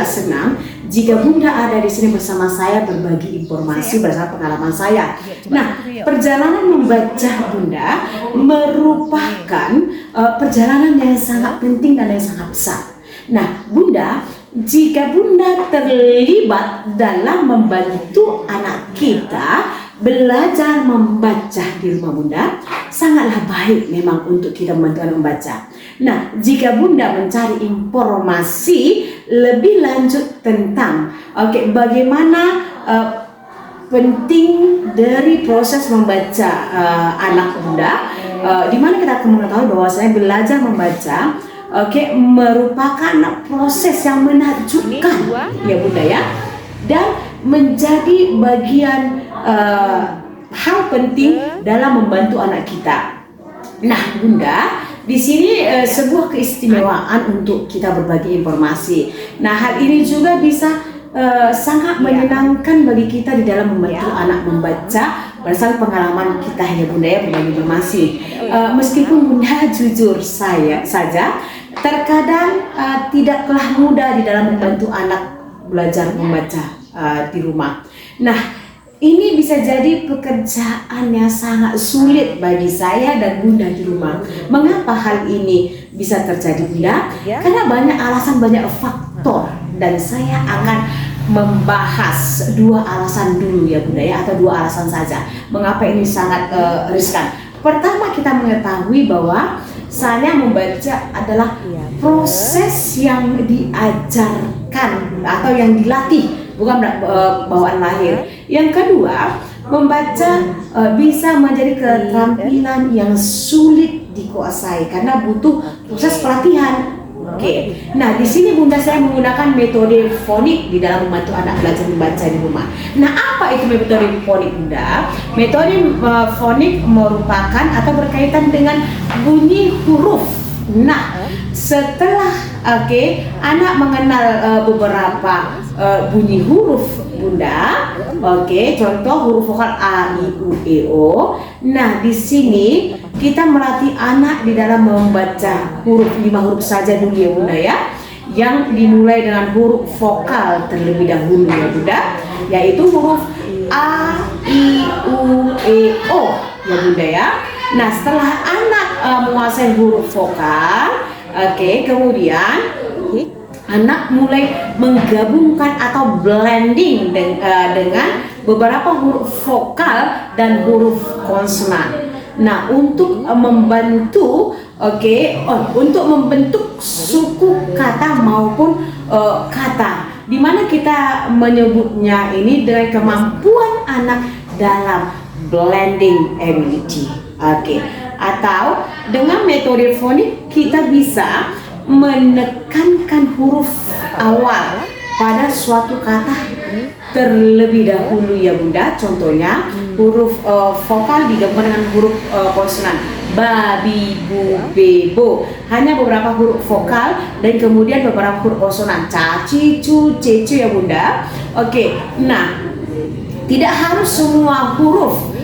senang jika Bunda ada di sini bersama saya berbagi informasi bersama pengalaman saya. Nah, perjalanan membaca Bunda merupakan perjalanan yang sangat penting dan yang sangat besar. Nah, Bunda, jika Bunda terlibat dalam membantu anak kita belajar membaca di rumah Bunda, sangatlah baik memang untuk kita membantu membaca. Nah, jika Bunda mencari informasi lebih lanjut tentang bagaimana penting dari proses membaca anak Bunda, di mana kita akan mengetahui bahwasanya belajar membaca merupakan proses yang menakjubkan ya Bunda ya, dan menjadi bagian hal penting dalam membantu anak kita. Nah Bunda, di sini sebuah keistimewaan untuk kita berbagi informasi. Nah hal ini juga bisa sangat menyenangkan bagi kita di dalam membantu anak membaca berdasarkan pengalaman kita ya Bunda ya, berbagi informasi. Meskipun Bunda jujur saja terkadang tidaklah mudah di dalam membantu anak belajar membaca di rumah. Nah ini bisa jadi pekerjaan yang sangat sulit bagi saya dan Bunda di rumah. Mengapa hal ini bisa terjadi Bunda? Karena banyak alasan, banyak faktor, dan saya akan membahas dua alasan dulu ya Bunda ya, atau dua alasan saja mengapa ini sangat riskan. Pertama, kita mengetahui bahwa saya membaca adalah proses yang diajarkan atau yang dilatih, bukan bawaan lahir. Yang kedua, membaca bisa menjadi keterampilan yang sulit dikuasai karena butuh proses pelatihan. Oke. Nah, di sini Bunda saya menggunakan metode fonik di dalam membantu anak belajar membaca di rumah. Nah, apa itu metode fonik Bunda? Metode fonik merupakan atau berkaitan dengan bunyi huruf. Nah, setelah anak mengenal beberapa bunyi huruf Bunda, contoh huruf vokal A, I, U, E, O. Nah, di sini kita melatih anak di dalam membaca huruf 5 huruf saja dulu ya Bunda ya, yang dimulai dengan huruf vokal terlebih dahulu ya Bunda, yaitu huruf A, I, U, E, O ya Bunda ya. Nah, setelah anak menguasai huruf vokal, kemudian anak mulai menggabungkan atau blending dengan beberapa huruf vokal dan huruf konsonan. Nah, untuk membantu untuk membentuk suku kata maupun kata, di mana kita menyebutnya ini dengan kemampuan anak dalam blending ability. Atau dengan metode fonik kita bisa menekankan huruf awal pada suatu kata terlebih dahulu ya Bunda. Contohnya huruf vokal digabungkan dengan huruf konsonan. Ba, bi, bu, be, bo. Hanya beberapa huruf vokal dan kemudian beberapa huruf konsonan. Ca, ci, cu, ce, cu ya Bunda. Nah, tidak harus semua huruf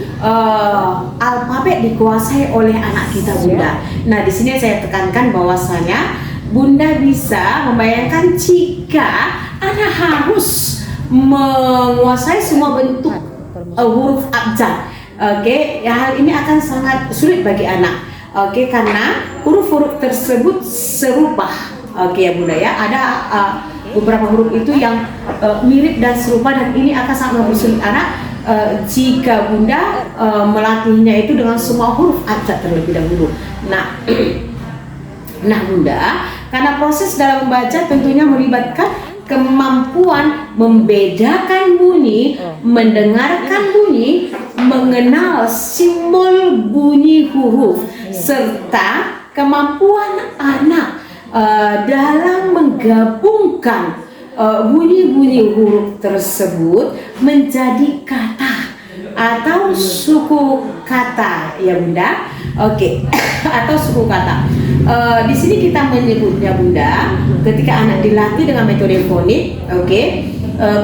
alfabet dikuasai oleh anak kita Bunda. Nah, di sini saya tekankan bahwasanya Bunda bisa membayangkan jika anak harus menguasai semua bentuk huruf abjad. Hal ini akan sangat sulit bagi anak. Karena huruf-huruf tersebut serupa. Ya Bunda ya, ada beberapa huruf itu yang mirip dan serupa, dan ini akan sangat mempersulit anak jika Bunda melatihnya itu dengan semua huruf abjad terlebih dahulu. Nah Bunda, karena proses dalam membaca tentunya melibatkan kemampuan membedakan bunyi, mendengarkan bunyi, mengenal simbol bunyi huruf, serta kemampuan anak dalam menggabungkan bunyi-bunyi huruf tersebut menjadi kata atau suku kata ya Bunda. Atau suku kata. Di sini kita menyebutnya Bunda, ketika anak dilatih dengan metode fonik,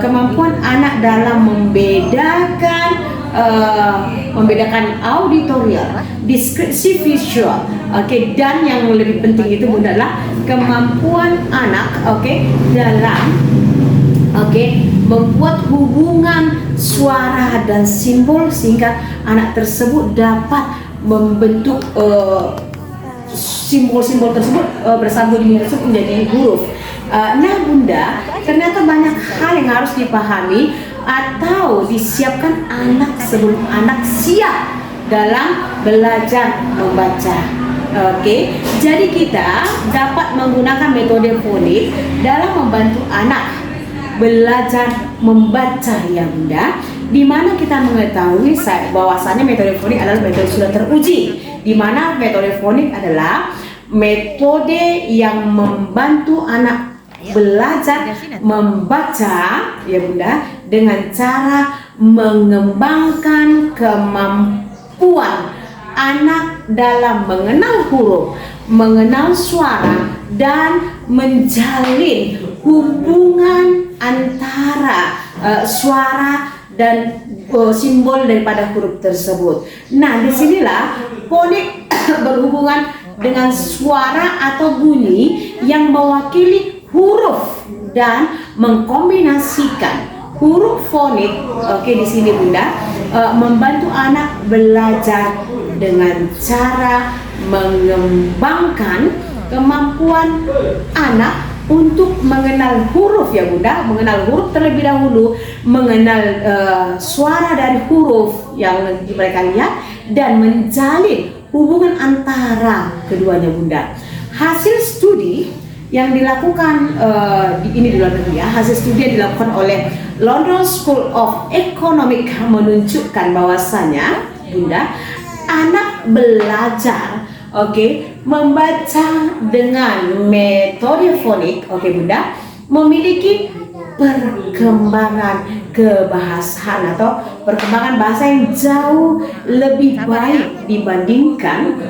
kemampuan anak dalam membedakan auditorial, deskripsi visual, dan yang lebih penting itu Bunda adalah kemampuan anak dalam membuat hubungan suara dan simbol sehingga anak tersebut dapat membentuk simbol-simbol tersebut bersambung menjadi huruf. Nah Bunda, ternyata banyak hal yang harus dipahami atau disiapkan anak sebelum anak siap dalam belajar membaca. Jadi kita dapat menggunakan metode fonik dalam membantu anak belajar membaca ya Bunda, di mana kita mengetahui bahwasannya metode fonik adalah metode sudah teruji, di mana metode fonik adalah metode yang membantu anak belajar membaca ya Bunda dengan cara mengembangkan kemampuan anak dalam mengenal huruf, mengenal suara, dan menjalin hubungan antara suara dan simbol daripada huruf tersebut. Nah, disinilah fonik berhubungan dengan suara atau bunyi yang mewakili huruf dan mengkombinasikan huruf fonik. Di sini Bunda membantu anak belajar dengan cara mengembangkan kemampuan anak untuk mengenal huruf ya Bunda, mengenal huruf terlebih dahulu, mengenal suara dari huruf yang mereka lihat, dan menjalin hubungan antara keduanya Bunda. Hasil studi yang dilakukan di luar negeri ya, hasil studi yang dilakukan oleh London School of Economics menunjukkan bahwasanya Bunda, anak belajar membaca dengan metode fonik Bunda memiliki perkembangan kebahasaan atau perkembangan bahasa yang jauh lebih baik dibandingkan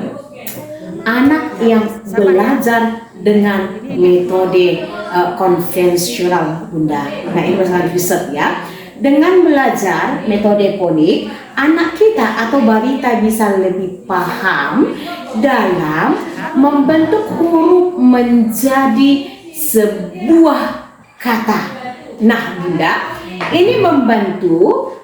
anak yang belajar dengan metode konvensional Bunda. Nah, ini berdasarkan riset ya. Dengan belajar metode fonik, anak kita atau balita bisa lebih paham dalam membentuk huruf menjadi sebuah kata. Nah Bunda, ini membantu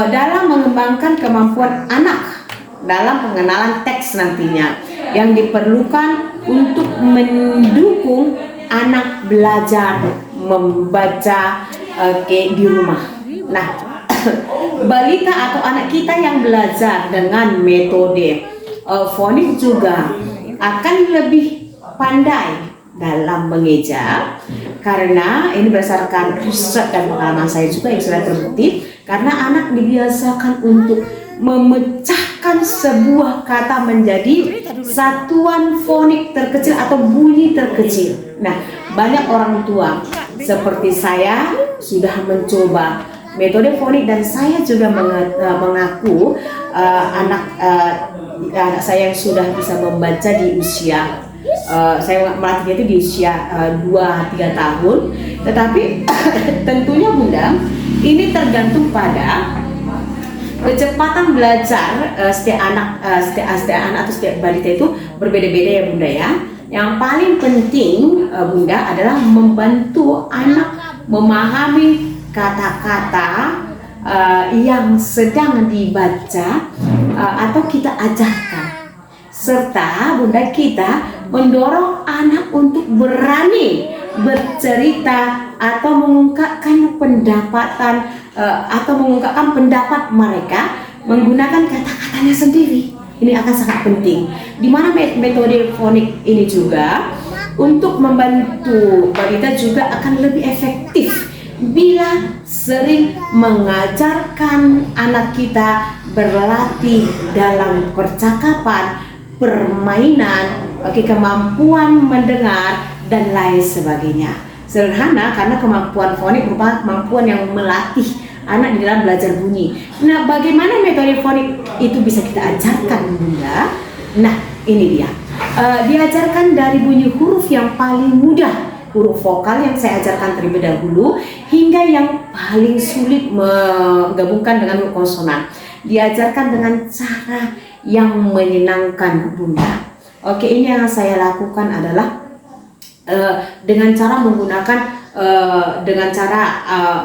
dalam mengembangkan kemampuan anak dalam pengenalan teks nantinya yang diperlukan untuk mendukung anak belajar membaca di rumah. Nah, balita atau anak kita yang belajar dengan metode fonik juga akan lebih pandai dalam mengeja, karena ini berdasarkan riset dan pengalaman saya juga yang sudah terbukti, karena anak dibiasakan untuk memecahkan sebuah kata menjadi satuan fonik terkecil atau bunyi terkecil. Nah, banyak orang tua seperti saya sudah mencoba metode fonik, dan saya juga mengaku anak saya yang sudah bisa membaca di usia saya melatihnya itu di usia 2-3 tahun. Tetapi tentunya Bunda, ini tergantung pada kecepatan belajar setiap anak atau setiap balita itu berbeda-beda ya Bunda ya. Yang paling penting Bunda adalah membantu anak memahami kata-kata yang sedang dibaca atau kita ajarkan, serta Bunda kita mendorong anak untuk berani bercerita atau mengungkapkan pendapat mereka menggunakan kata-katanya sendiri. Ini akan sangat penting, di mana metode fonik ini juga untuk membantu balita juga akan lebih efektif bila sering mengajarkan anak kita berlatih dalam percakapan, permainan, kemampuan mendengar, dan lain sebagainya. Sederhana karena kemampuan fonik merupakan kemampuan yang melatih anak di dalam belajar bunyi. Nah, bagaimana metode fonik itu bisa kita ajarkan Bunda? Nah, ini dia. Diajarkan dari bunyi huruf yang paling mudah, huruf vokal yang saya ajarkan terlebih dahulu, hingga yang paling sulit menggabungkan dengan huruf konsonan. Diajarkan dengan cara yang menyenangkan Bunda. Ini yang saya lakukan adalah dengan cara menggunakan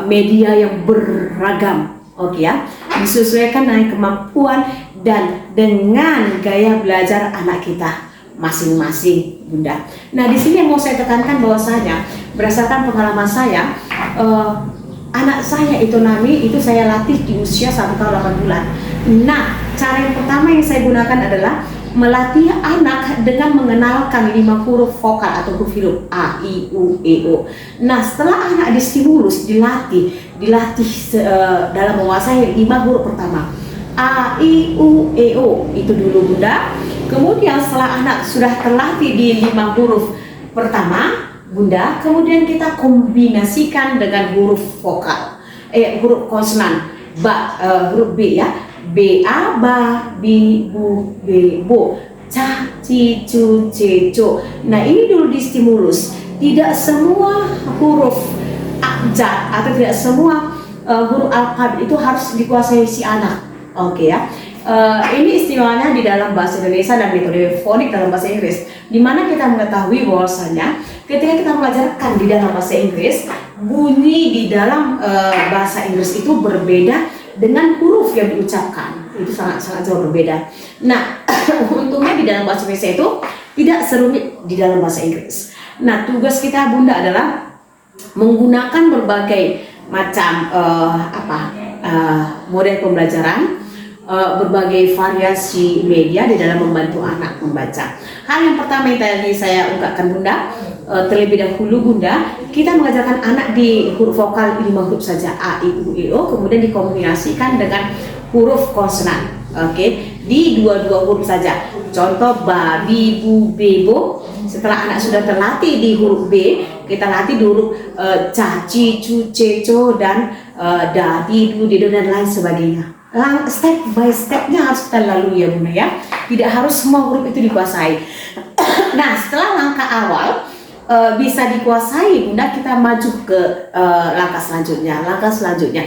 media yang beragam, oke ya, disesuaikan dengan kemampuan dan dengan gaya belajar anak kita masing-masing, Bunda. Nah, di sini yang mau saya tekankan bahwasanya berdasarkan pengalaman saya, anak saya itu Nami itu saya latih di usia 1 tahun 8 bulan. Nah, cara yang pertama yang saya gunakan adalah melatih anak dengan mengenalkan 5 huruf vokal atau huruf A, I, U, E, O. Nah, setelah anak distimulus, dilatih dalam menguasai 5 huruf pertama, A, I, U, E, O, itu dulu, Bunda. Kemudian setelah anak sudah terlatih di 5 huruf pertama, Bunda, kemudian kita kombinasikan dengan huruf vokal, huruf konsonan, huruf B ya, B, A, ba, bi, bu, be, bo, ca, ci, cu, ce, co. Nah, ini dulu distimulus. Tidak semua huruf abjad atau tidak semua huruf alfabet itu harus dikuasai si anak, oke ya. Ini istimewanya di dalam bahasa Indonesia dan metode fonik dalam bahasa Inggris, di mana kita mengetahui bahwasanya ketika kita mengajarkan di dalam bahasa Inggris, bunyi di dalam bahasa Inggris itu berbeda dengan huruf yang diucapkan, itu sangat jauh berbeda. Nah, untungnya di dalam bahasa Indonesia itu tidak serumit di dalam bahasa Inggris. Nah, tugas kita, Bunda, adalah menggunakan berbagai macam model pembelajaran, berbagai variasi media di dalam membantu anak membaca. Hal yang pertama yang tadi saya ungkapkan, Bunda, terlebih dahulu, Bunda, kita mengajarkan anak di huruf vokal 5 huruf saja, A, I, U, E, O, kemudian dikombinasikan dengan huruf konsonan, oke, di 2 huruf saja. Contoh ba, bi, bu, be, bo. Setelah anak sudah terlatih di huruf B, kita latih di huruf ca, ci, cu, ce, co, dan da, di, du, di, do, dan lain sebagainya. Step by stepnya harus kita lalui ya, Bunda ya. Tidak harus semua huruf itu dikuasai. Nah, setelah langkah awal bisa dikuasai, Bunda, kita maju ke langkah selanjutnya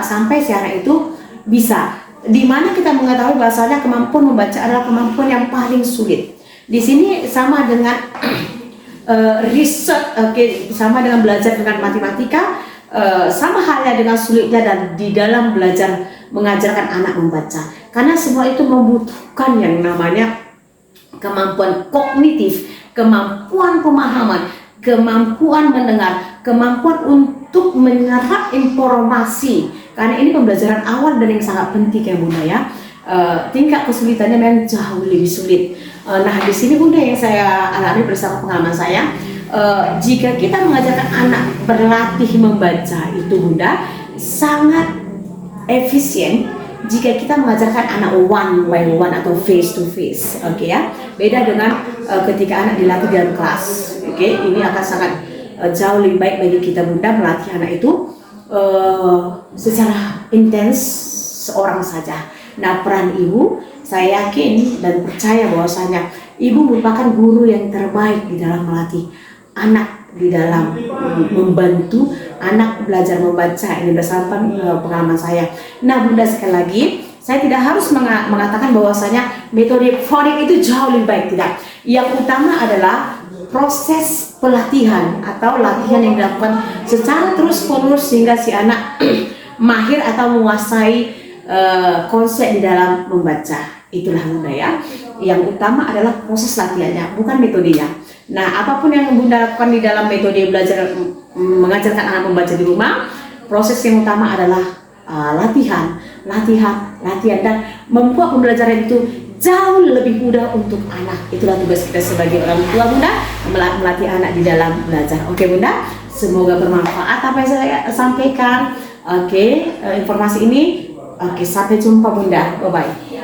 sampai si anak itu bisa. Di mana kita mengetahui bahasanya kemampuan membaca adalah kemampuan yang paling sulit. Di sini sama dengan riset, sama dengan belajar dengan matematika, sama halnya dengan sulitnya dan di dalam belajar mengajarkan anak membaca, karena semua itu membutuhkan yang namanya kemampuan kognitif, kemampuan pemahaman, kemampuan mendengar, kemampuan untuk menyerap informasi, karena ini pembelajaran awal dan yang sangat penting ya, Bunda ya. Tingkat kesulitannya memang jauh lebih sulit. Nah, di sini, Bunda, yang saya alami bersama pengalaman saya, jika kita mengajarkan anak berlatih membaca itu, Bunda, sangat efisien jika kita mengajarkan anak one by one atau face to face, oke ya. Beda dengan ketika anak dilatih dalam kelas, oke. Ini akan sangat jauh lebih baik bagi kita, Bunda, melatih anak itu secara intens seorang saja. Nah, peran ibu, saya yakin dan percaya bahwasanya ibu merupakan guru yang terbaik di dalam melatih anak, di dalam membantu anak belajar membaca. Ini berdasarkan pengalaman saya. Nah, Bunda, sekali lagi, saya tidak harus mengatakan bahwasanya metode fonik itu jauh lebih baik, tidak. Yang utama adalah proses pelatihan atau latihan yang dilakukan secara terus-menerus sehingga si anak mahir atau menguasai konsep di dalam membaca. Itulah, Bunda ya. Yang utama adalah proses latihannya, bukan metodenya. Nah, apapun yang Bunda lakukan di dalam metode belajar mengajarkan anak membaca di rumah, proses yang utama adalah latihan, dan membuat pembelajaran itu jauh lebih mudah untuk anak. Itulah tugas kita sebagai orang tua, Bunda, melatih anak di dalam belajar. Oke, Bunda, semoga bermanfaat apa yang saya sampaikan. Oke, informasi ini. Oke, sampai jumpa, Bunda. Bye-bye.